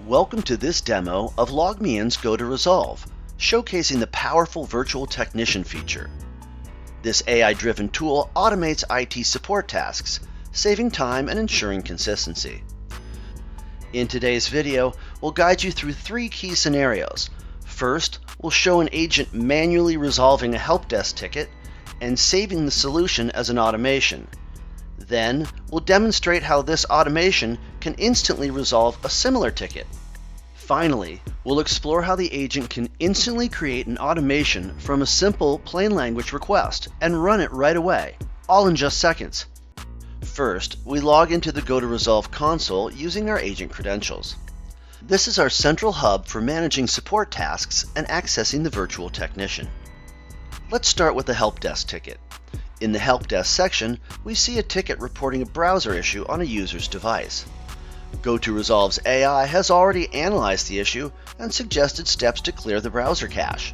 Welcome to this demo of LogMeIn's Go to Resolve, showcasing the powerful virtual technician feature. This AI-driven tool automates IT support tasks, saving time and ensuring consistency. In today's video, we'll guide you through three key scenarios. First, we'll show an agent manually resolving a help desk ticket and saving the solution as an automation. Then, we'll demonstrate how this automation can instantly resolve a similar ticket. Finally, we'll explore how the agent can instantly create an automation from a simple plain language request and run it right away, all in just seconds. First, we log into the Go to Resolve console using our agent credentials. This is our central hub for managing support tasks and accessing the virtual technician. Let's start with the help desk ticket. In the help desk section, we see a ticket reporting a browser issue on a user's device. Go to Resolve's AI has already analyzed the issue and suggested steps to clear the browser cache.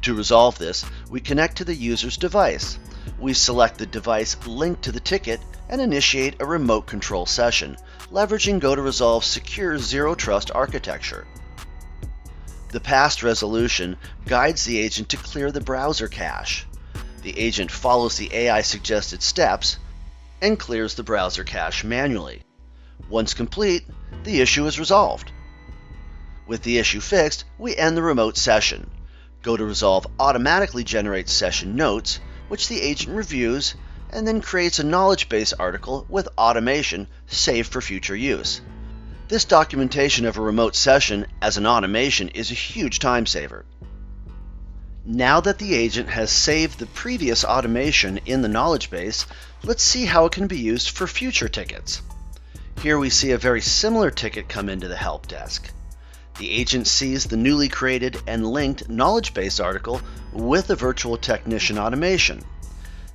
To resolve this, we connect to the user's device. We select the device linked to the ticket and initiate a remote control session, leveraging Go to Resolve's secure Zero Trust architecture. The past resolution guides the agent to clear the browser cache. The agent follows the AI-suggested steps and clears the browser cache manually. Once complete, the issue is resolved. With the issue fixed, we end the remote session. Go to Resolve automatically generates session notes, which the agent reviews, and then creates a knowledge base article with automation saved for future use. This documentation of a remote session as an automation is a huge time saver. Now that the agent has saved the previous automation in the knowledge base, let's see how it can be used for future tickets. Here we see a very similar ticket come into the help desk. The agent sees the newly created and linked knowledge base article with the virtual technician automation.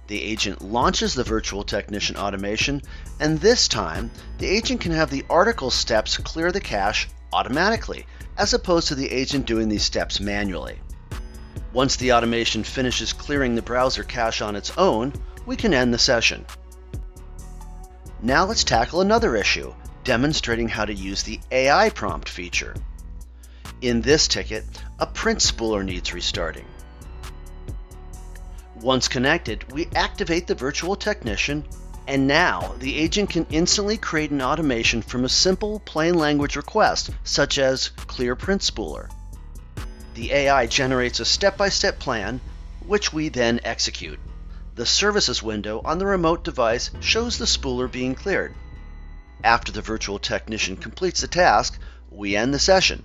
The agent launches the virtual technician automation, and this time, the agent can have the article steps clear the cache automatically, as opposed to the agent doing these steps manually. Once the automation finishes clearing the browser cache on its own, we can end the session. Now let's tackle another issue, demonstrating how to use the AI prompt feature. In this ticket, a print spooler needs restarting. Once connected, we activate the virtual technician, and now the agent can instantly create an automation from a simple plain language request, such as clear print spooler. The AI generates a step-by-step plan, which we then execute. The services window on the remote device shows the spooler being cleared. After the virtual technician completes the task, we end the session.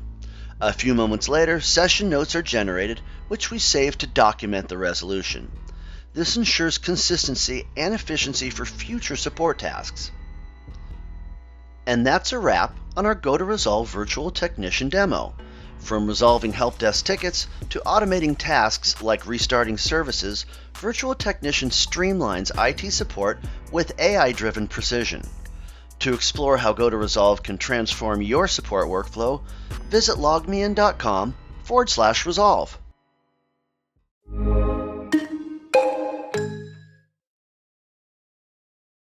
A few moments later, session notes are generated, which we save to document the resolution. This ensures consistency and efficiency for future support tasks. And that's a wrap on our Go to Resolve virtual technician demo. From resolving help desk tickets to automating tasks like restarting services, Virtual Technician streamlines IT support with AI-driven precision. To explore how Go to Resolve can transform your support workflow, visit logmein.com/resolve.